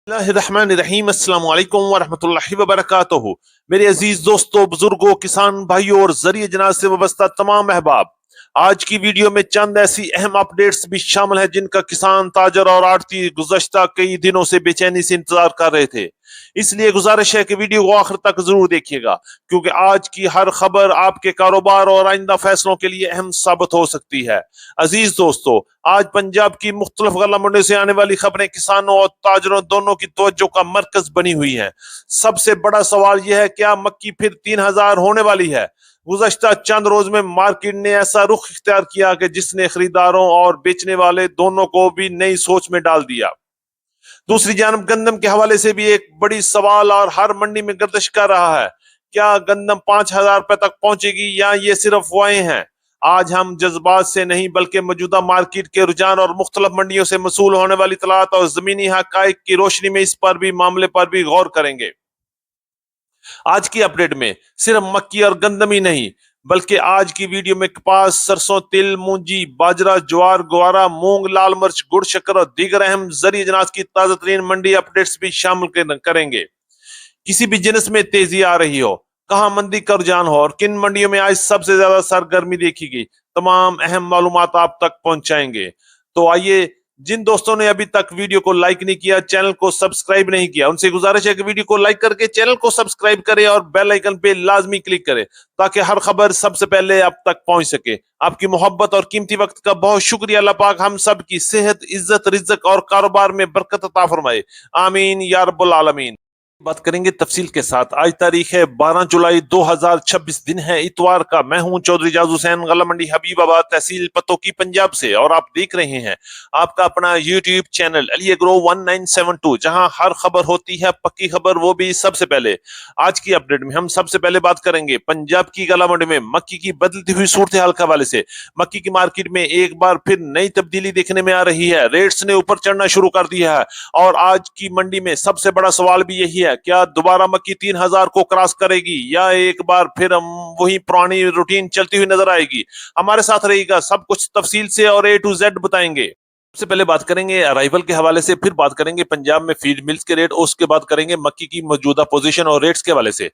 बिस्मिल्लाहिर्रहमानिर्रहीम अस्सलाम वालेकुम वरहमतुल्लाहि वबरकातुहू। मेरे अजीज दोस्तों, बुजुर्गों, किसान भाइयों और जरिए जनाज से वाबस्ता तमाम अहबाब, आज की वीडियो में चंद ऐसी अहम अपडेट्स भी शामिल हैं जिनका किसान, ताजर और आड़ती गुज़श्ता कई दिनों से बेचैनी से इंतजार कर रहे थे। इसलिए गुजारिश है कि वीडियो को आखिर तक जरूर देखिएगा, क्योंकि आज की हर खबर आपके कारोबार और आइंदा फैसलों के लिए अहम साबित हो सकती है। अजीज दोस्तों, आज पंजाब की मुख्तलिफ गल्ला मंडियों से आने वाली खबरें किसानों और ताजरों दोनों की तवज्जो का मरकज बनी हुई हैं। सबसे बड़ा सवाल यह है, क्या मक्की फिर 3,000 होने वाली है? गुज़श्ता चंद रोज में मार्केट ने ऐसा रुख इख्तियार किया कि जिसने खरीदारों और बेचने वाले दोनों को भी नई सोच में डाल दिया। दूसरी जानब गंदम के हवाले से भी एक बड़ी सवाल और हर मंडी में गर्दिश कर रहा है। क्या गंदम 5,000 रुपए तक पहुंचेगी या ये सिर्फ अफवाहें हैं? आज हम जज्बात से नहीं बल्कि मौजूदा मार्केट के रुझान और मुख्तलिफ मंडियों से मसूल होने वाली इतलात और जमीनी हकाइक की रोशनी में इस पर भी मामले पर भी गौर करेंगे। आज की अपडेट में सिर्फ मक्की और गंदम ही नहीं, बल्कि आज की वीडियो में कपास, सरसों, तिल, मूंजी, बाजरा, ज्वार, ग्वारा, मूंग, लाल मिर्च, गुड़, शक्कर और दीगर अहम जरिए जनाज की ताजा तरीन मंडी अपडेट्स भी शामिल करेंगे। किसी भी जिन्स में तेजी आ रही हो, कहां मंदी का रुझान हो और किन मंडियों में आज सबसे ज्यादा सरगर्मी देखी गई, तमाम अहम मालूमात आप तक पहुंचाएंगे। तो आइए, जिन दोस्तों ने अभी तक वीडियो को लाइक नहीं किया, चैनल को सब्सक्राइब नहीं किया, उनसे गुजारिश है कि वीडियो को लाइक करके चैनल को सब्सक्राइब करें और बेल आइकन पे लाजमी क्लिक करें, ताकि हर खबर सबसे पहले आप तक पहुंच सके। आपकी मोहब्बत और कीमती वक्त का बहुत शुक्रिया। अल्लाह पाक हम सब की सेहत, इज्जत, रिज्क और कारोबार में बरकत अता फरमाए। आमीन या रब्बुल आलमीन। बात करेंगे तफसील के साथ। आज तारीख है 12 जुलाई 2026, दिन है इतवार का। मैं हूं चौधरी जाज हुसैन, गला मंडी हबीबाबाद, तहसील पतोकी, पंजाब से, और आप देख रहे हैं आपका अपना यूट्यूब चैनल अली एग्रो 1972, जहां हर खबर होती है पक्की खबर, वो भी सबसे पहले। आज की अपडेट में हम सबसे पहले बात करेंगे पंजाब की गला मंडी में मक्की की बदलती हुई सूरत हाल के हवाले से। मक्की की मार्केट में एक बार फिर नई तब्दीली देखने में आ रही है। रेट्स ने ऊपर चढ़ना शुरू कर दिया है और आज की मंडी में सबसे बड़ा सवाल भी यही है, क्या दोबारा मक्की 3,000 को क्रॉस करेगी या एक बार फिर हम वही पुरानी रूटीन चलती हुई नजर आएगी? हमारे साथ रहिएगा, सब कुछ तफसील से और ए टू जेड बताएंगे। सबसे पहले बात करेंगे अराइवल के हवाले से, फिर बात करेंगे पंजाब में फीड मिल्स के रेट, उसके बाद करेंगे मक्की की मौजूदा पोजीशन और रेट्स के हवाले से।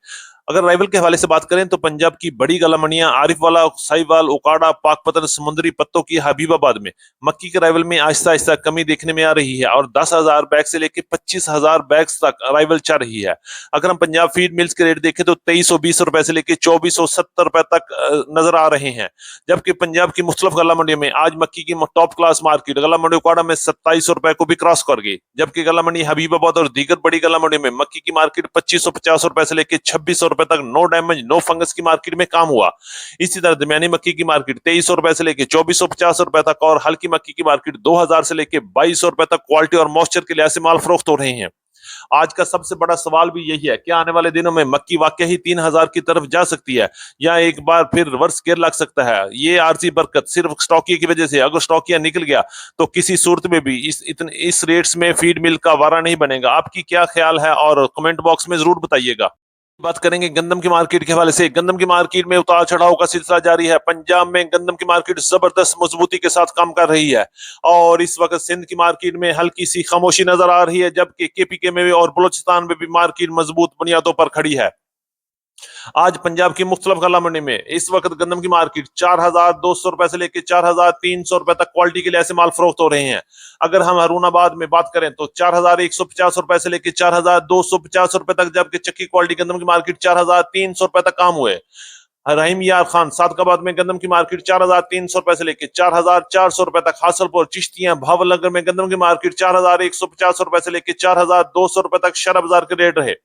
अगर अराइवल के हवाले से बात करें तो पंजाब की बड़ी गला मंडियां आरिफवाला, साहिवाल, ओकाड़ा, पाकपतन, समुंदरी पत्तों की हबीबाबाद में मक्की के अराइवल में आहिस्ता आहिस्ता कमी देखने में आ रही है और 10,000 बैग से लेकर 25,000 बैग्स तक अराइवल चल रही है। अगर हम पंजाब फीड मिल्स के रेट देखें तो 2320 रुपए से लेकर 2470 रुपए तक नजर आ रहे हैं। जबकि पंजाब की मुख्तलिफ गला मंडियों में आज मक्की की टॉप क्लास मार्केट गला मंडी उकाड़ा में 2700 रुपए को भी क्रॉस कर गई, जबकि गला मंडी हबीबाबाद और दीगर बड़ी गला मंडी में मक्की की मार्केट 2550 रुपए से लेकर 2600 रुपए तक नो डैमेज नो फंगस की मार्केट में काम हुआ। इसी तरह दरमियानी मक्की की मार्केट 2300 रुपए से लेकर 2450 रुपए तक और हल्की मक्की की मार्केट 2000 से लेकर 2200 रुपए तक क्वालिटी और मॉइस्चर के लिहाज से माल फरोख्त हो रहे हैं। आज का सबसे बड़ा सवाल भी यही है, क्या आने वाले दिनों में मक्की वाकई ही 3,000 की तरफ जा सकती है या एक बार फिर रिवर्स गियर लग सकता है? ये आरजी बरकत सिर्फ स्टॉकिया की वजह से, अगर स्टॉकिया निकल गया तो किसी सूरत में भी इस रेट्स में फीड मिल का वारा नहीं बनेगा। आपकी क्या ख्याल है और कमेंट बॉक्स में जरूर बताइएगा। बात करेंगे गंदम की मार्केट के हवाले से। गंदम की मार्केट में उतार चढ़ाव का सिलसिला जारी है। पंजाब में गंदम की मार्केट जबरदस्त मजबूती के साथ काम कर रही है और इस वक्त सिंध की मार्केट में हल्की सी खामोशी नजर आ रही है, जबकि केपीके में भी और बलोचिस्तान में भी मार्केट मजबूत बुनियादों पर खड़ी है। आज पंजाब की मुख्तलिफ गला मंडी में इस वक्त गंदम की मार्केट 4,200 रुपए से लेकर 4,300 रुपए तक क्वालिटी के लिए ऐसे माल फरोख्त हो रहे हैं। अगर हम हरूनाबाद में बात करें तो 4,150 रुपए से लेकर 4,250 रुपए तक, जबकि चक्की क्वालिटी गंदम की मार्केट 4,300 रुपए तक काम हुए। रहीम यार खान सादकाबाद में गंदम की मार्केट 4,300 रुपए से लेकर 4,400 रुपए तक, हासलपुर, चिश्तियां, भावलनगर में गंदम की मार्केट 4,150 रुपए से लेकर 4,200 रुपए तक शरा बाजार के रेट रहे।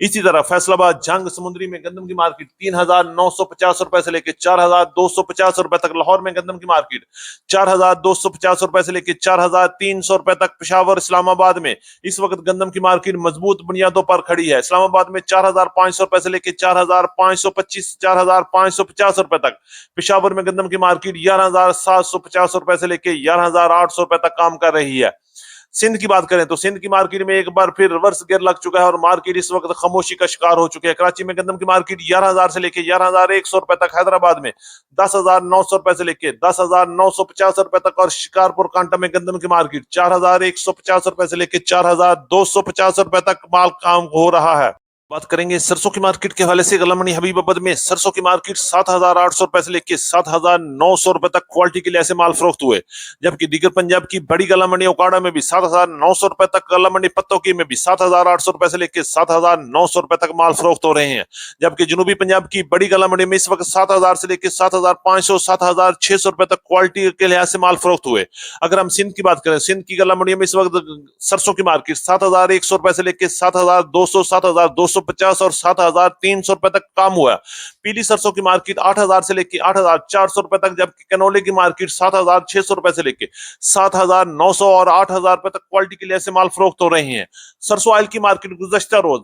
इसी तरह फैसलाबाद, जंग, समुद्री में गंदम की मार्केट 3,950 रुपए से लेकर 4,250 रुपए तक, लाहौर में गंदम की मार्केट 4,250 रुपए से लेकर 4,300 रुपए तक, पेशावर, इस्लामाबाद में इस वक्त गंदम की मार्केट मजबूत बुनियादों पर खड़ी है। इस्लामाबाद में 4,500 रुपए से लेकर 4,525, 4,550 रुपए तक, पेशावर में गंदम की मार्केट 11,750 रुपए से लेकर 11,800 रुपए तक काम कर रही है। सिंध की बात करें तो सिंध की मार्केट में एक बार फिर रिवर्स गियर लग चुका है और मार्केट इस वक्त खामोशी का शिकार हो चुकी है। कराची में गंदम की मार्केट 11,000 से लेके 11,100 रुपए तक, हैदराबाद में 10,900 रुपए से लेके 10,950 रुपए तक और शिकारपुर कांटा में गंदम की मार्केट 4,150 रुपए से लेके 4,250 रुपए तक माल काम हो रहा है। बात करेंगे सरसों की मार्केट के हवाले से। गला मंडी हबीबाबाद में सरसों की मार्केट 7,800 रुपए से लेकर 7,900 रुपए तक क्वालिटी के लिए ऐसे माल फरोख्त हुए, जबकि दीगर पंजाब की बड़ी गला मंडी ओकाड़ा में भी 7,900 रुपए तक, गला मंडी पत्तों की में भी 7,800 रुपए से लेकर 7,900 रुपए तक माल फरोख्त हो रहे हैं। जबकि जनूबी पंजाब की बड़ी गला मंडी में इस वक्त 7,000 से लेकर 7,500 7,600 रुपए तक क्वालिटी के लिहाज से माल फरोख्त हुए। अगर हम सिंध की बात करें, सिंध की गला मंडी में इस वक्त सरसों की मार्केट 7,100 रुपए से लेकर 7,200 7,250 और 7,300 रुपए तक काम हुआ। पीली सरसों की मार्केट 8,000 से लेकर 8,400 रुपए तक, जबकि कनौले की मार्केट 7,600 रुपए से लेकर 7,900 और 8,000 रुपए तक क्वालिटी के लिए ऐसे माल फरोख्त हो रहे हैं। सरसों ऑयल की मार्केट गुज़श्ता रोज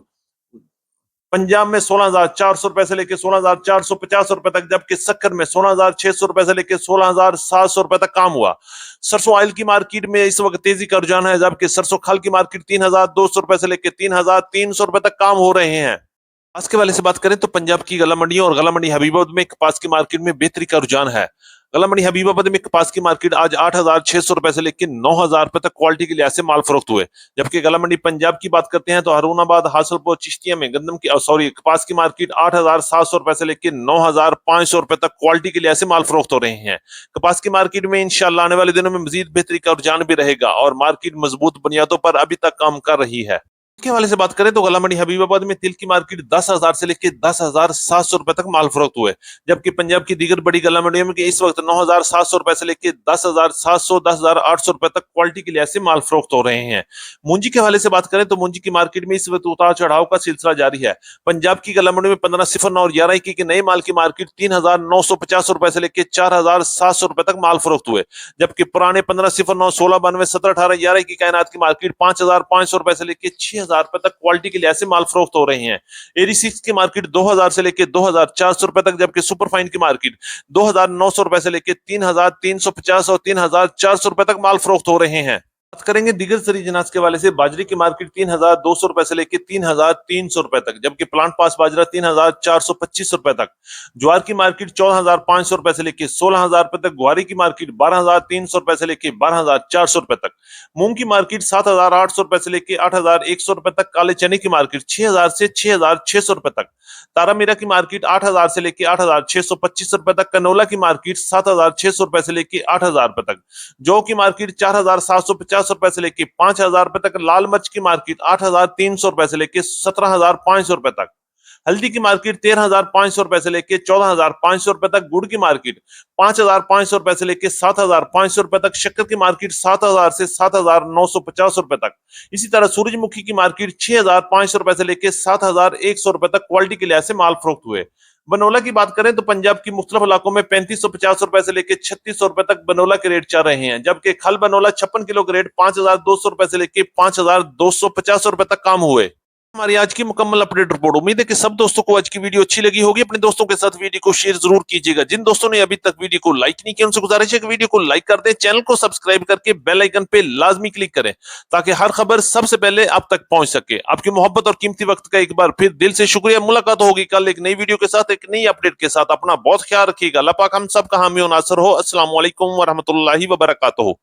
पंजाब में 16,400 रुपए से लेकर 16,450 रुपए तक, जबकि सक्कर में 16,600 रुपए से लेकर 16,700 रुपए तक काम हुआ। सरसों ऑयल की मार्केट में इस वक्त तेजी का रुझान है, जबकि सरसों खल की मार्केट 3,200 रुपए से लेकर 3,300 रुपए तक काम हो रहे हैं। कपास के वाले से बात करें तो पंजाब की गला मंडियों और गला मंडी हबीबाबाद में कपास की मार्केट में बेहतरी का रुझान है। गला मंडी हबीबाबाद में कपास की मार्केट आज 8,600 रुपए से लेकर 9,000 रुपए तक क्वालिटी के लिए ऐसे माल फरोख्त हुए। जबकि गला मंडी पंजाब की बात करते हैं तो हरूनाबाद, हासिलपुर, चिश्तिया में गंदम की कपास की मार्केट 8,700 रुपए से लेकर 9,500 रुपए तक क्वालिटी के लिए ऐसे माल फरोख्त हो रहे हैं। कपास की मार्केट में इंशाल्लाह आने वाले दिनों में मजीद बेहतरी का रुझान भी रहेगा और मार्केट मजबूत बुनियादों पर अभी तक काम कर रही है। के हवाले से बात करें तो गला मंडी हबीबाबाद में तिल की मार्केट 10,000 से लेकर 10,700 रुपए तक माल फरोख्त हुए, जबकि पंजाब की दीगर बड़ी गला मंडियों में इस वक्त 9,700 रुपए से लेकर 10,700 10,800 रुपए तक क्वालिटी के लिए ऐसे माल फरोख्त हो रहे हैं। मूंजी के हवाले से बात करें तो मूंजी की मार्केट में इस वक्त उतार चढ़ाव का सिलसिला जारी है। पंजाब की गला मंडी में 1509 और 11 के नए माल की मार्केट 3,950 रुपए से लेकर 4,700 रुपए तक माल फरोख्त हुए, जबकि पुराने 1509 1692 1718 11 की कायनात की मार्केट 5,500 रुपए से लेकर 6,000 रुपए तक क्वालिटी के लिए ऐसे माल फरोख्त हो रहे हैं। एरी 6 की मार्केट 2,000 से लेकर 2,400 रुपए तक, जबकि सुपर फाइन की मार्केट 2,900 रुपए से लेकर 3,350 और 3,400 रुपए तक माल फरोख्त हो रहे हैं। बात करेंगे दीगर सरी जिनास के वाले से। बाजरे की मार्केट 3,200 रुपए से लेकर 3,300 रुपए तक, जबकि प्लांट पास बाजरा 3,425 रुपए तक। ज्वार की मार्केट 14,500 रुपए से लेकर 16,000 रुपए तक। ग्वारी की मार्केट 12,300 रुपए से लेकर 12,400 रुपए तक। मूंग की मार्केट 7,800 रुपए से लेकर 8,100 रुपए तक। काले चने की मार्केट 6,000 से 6,600 रुपए तक। तारा मीरा की मार्केट 8,000 से लेकर 8,625 रुपए तक। कनोला की मार्केट 7,600 रुपए से लेकर 8,000 रुपए तक। जौ की मार्केट 4,750 रुपए से लेकर 5,000 रुपए तक। लाल मिर्च की मार्केट 8,300 रुपए से लेकर 17,500 रुपए तक। हल्दी की मार्केट 13,500 रुपए से लेकर 14,500 रुपए तक। गुड़ की मार्केट 5,500 रुपए से लेकर 7,500 रुपए तक। शक्कर की मार्केट 7,000 से 7,950 रुपए तक। इसी तरह सूरजमुखी की मार्केट 6,500 रुपए से लेकर 7,100 रुपए तक क्वालिटी के लिए ऐसे माल फरोख्त हुए। बनोला की बात करें तो पंजाब की मुख्तलिफ इलाकों में 3,550 रुपए से लेकर 3,600 रुपए तक बनोला के रेट चल रहे हैं, जबकि खल बनोला 56 किलो के रेट 5,200 रुपए से लेकर 5,250 रुपए तक काम हुए। हमारी आज की मुकम्मल अपडेट रिपोर्ट। उम्मीद है कि सब दोस्तों को आज की वीडियो अच्छी लगी होगी। अपने दोस्तों के साथ वीडियो को शेयर जरूर कीजिएगा। जिन दोस्तों ने अभी तक वीडियो को लाइक नहीं किया उनसे गुजारिश है कि वीडियो को लाइक कर दें, चैनल को सब्सक्राइब करके बेल आइकन पे लाजमी क्लिक करें ताकि हर खबर सबसे पहले आप तक पहुंच सके। आपकी मोहब्बत और कीमती वक्त का एक बार फिर दिल से शुक्रिया। मुलाकात होगी कल एक नई वीडियो के साथ, एक नई अपडेट के साथ। अपना बहुत ख्याल रखिएगा। अल्लाह पाक हम सब का हामी और नासर हो। अस्सलाम वालेकुम व रहमतुल्लाहि व बरकातहू।